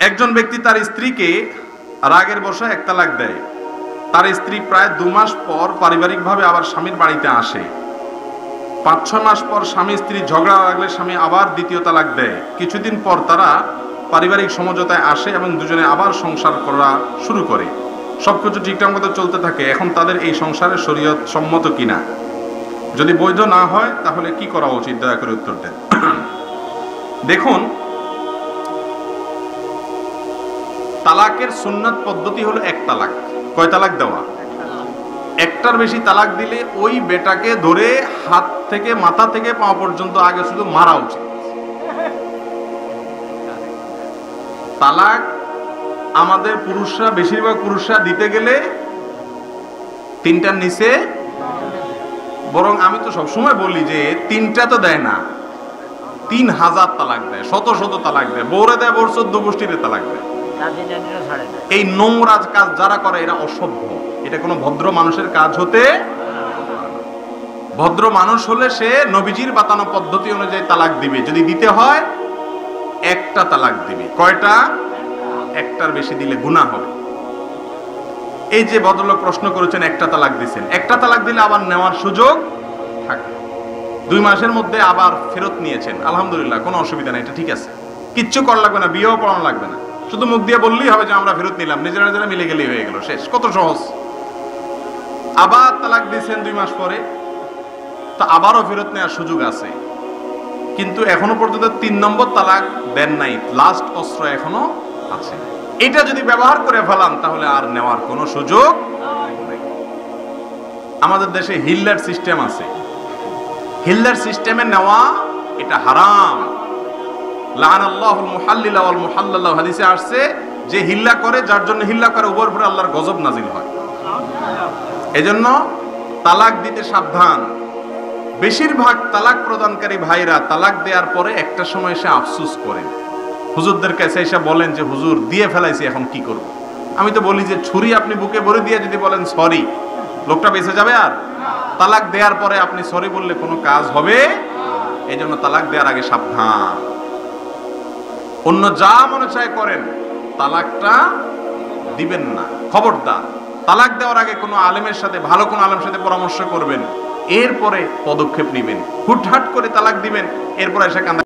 একজন ব্যক্তি তার স্ত্রীকে রাগের বশে এক তালাক দেয়। তার স্ত্রী প্রায় 2 মাস পর পারিবারিকভাবে আবার স্বামীর বাড়িতে আসে। 5-6 মাস পর স্বামী স্ত্রী ঝগড়া লাগলে স্বামী আবার দ্বিতীয় তালাক দেয়। কিছুদিন পর তারা পারিবারিক সমঝোতায় আসে এবং দুজনে আবার সংসার করা শুরু করে। সবকিছু ঠিকঠাক মতো চলতে থাকে। এখন তাদের এই সংসারে শরীয়ত সম্মত কিনা, যদি বৈধ না হয় তাহলে কি করা উচিত, দয়া করে উত্তর দেন। দেখুন, তালাকের সুন্নাত পদ্ধতি হলো এক তালাক। কয় তালাক দেওয়া? একটার বেশি তালাক দিলে ওই বেটাকে ধরে হাত থেকে মাথা থেকে পা পর্যন্ত আগে শুধু মারা উচিত। তালাক আমাদের পুরুষরা, বেশিরভাগ পুরুষরা দিতে গেলে 3টার নিচে, বরং আমি তো সবসময় বলি যে 3টা তো দেয় না, 3000 তালাক দেয়, শত শত তালাক দেয়, বউরে দেয়, বউর 14 গোষ্ঠীরে তালাক দেয়। এই নোংরা কাজ যারা করে এরা অসভ্য। এটা কোনো ভদ্র মানুষের কাজ হতে, ভদ্র মানুষ হলে সে নবীজির বাতানো পদ্ধতি অনুযায়ী তালাক দিবে। যদি দিতে হয় একটা তালাক দিবে। কয়টা? একটার বেশি দিলে গুনাহ হবে। এই যে ভদ্রলোক প্রশ্ন করেছেন, একটা তালাক দিচ্ছেন, একটা তালাক দিলে আবার নেওয়ার সুযোগ থাকে। 2 মাসের মধ্যে আবার ফেরত নিয়েছেন, আলহামদুলিল্লাহ, কোনো অসুবিধা নেই, এটা ঠিক আছে, কিচ্ছু করা লাগবে না, বিয়েও পড়ানো লাগবে না, শুধু মুখ দিয়ে বললেই হবে যে আমরা ফেরত নিলাম, নিজেরা নিজেরা মিলে গেলেই হয়ে গেল, শেষ। কত সহজ। আবার তালাক দিয়েছেন 2 মাস পরে, তো আবারও ফেরত নেওয়ার সুযোগ আছে, কিন্তু এখনো পর্যন্ত 3 নম্বর তালাক দেন নাই, লাস্ট অস্ত্র এখনো আছে। এটা যদি ব্যবহার করে ফেলান তাহলে আর নেওয়ার কোনো সুযোগ নেই। আমাদের দেশে হিল্লার সিস্টেম আছে, হিল্লার সিস্টেমে নেওয়া এটা হারাম। লাআনাল্লাহুল মুহাল্লিলা ওয়াল মুহাল্লালা, হাদিসে আসছে যে হিল্লা করে, যার জন্য হিল্লা করে, উপর উপরে আল্লাহর গজব নাজিল হয়। এজন্য তালাক দিতে সাবধান। বেশিরভাগ তালাক প্রদানকারী ভাইরা তালাক দেওয়ার পরে একটা সময় এসে আফসোস করেন, হুজুরদের কাছে এসে বলেন যে হুজুর দিয়ে ফেলাইছি, এখন কি করব। আমি তো বলি যে ছুরি আপনি বুকে ভরে দিয়ে যদি বলেন সরি, লোকটা বেঁচে যাবে? আর তালাক দেওয়ার পরে আপনি সরি বললে কোনো কাজ হবে? এই জন্য তালাক দেওয়ার আগে সাবধান। অন্য যা মনে চায় করেন, তালাকটা দিবেন না, খবরদার। তালাক দেওয়ার আগে কোনো আলেমের সাথে, ভালো কোনো আলেমের সাথে পরামর্শ করবেন, এরপরে পদক্ষেপ নেবেন। হুটহাট করে তালাক দিবেন, এরপর এসে কান্দা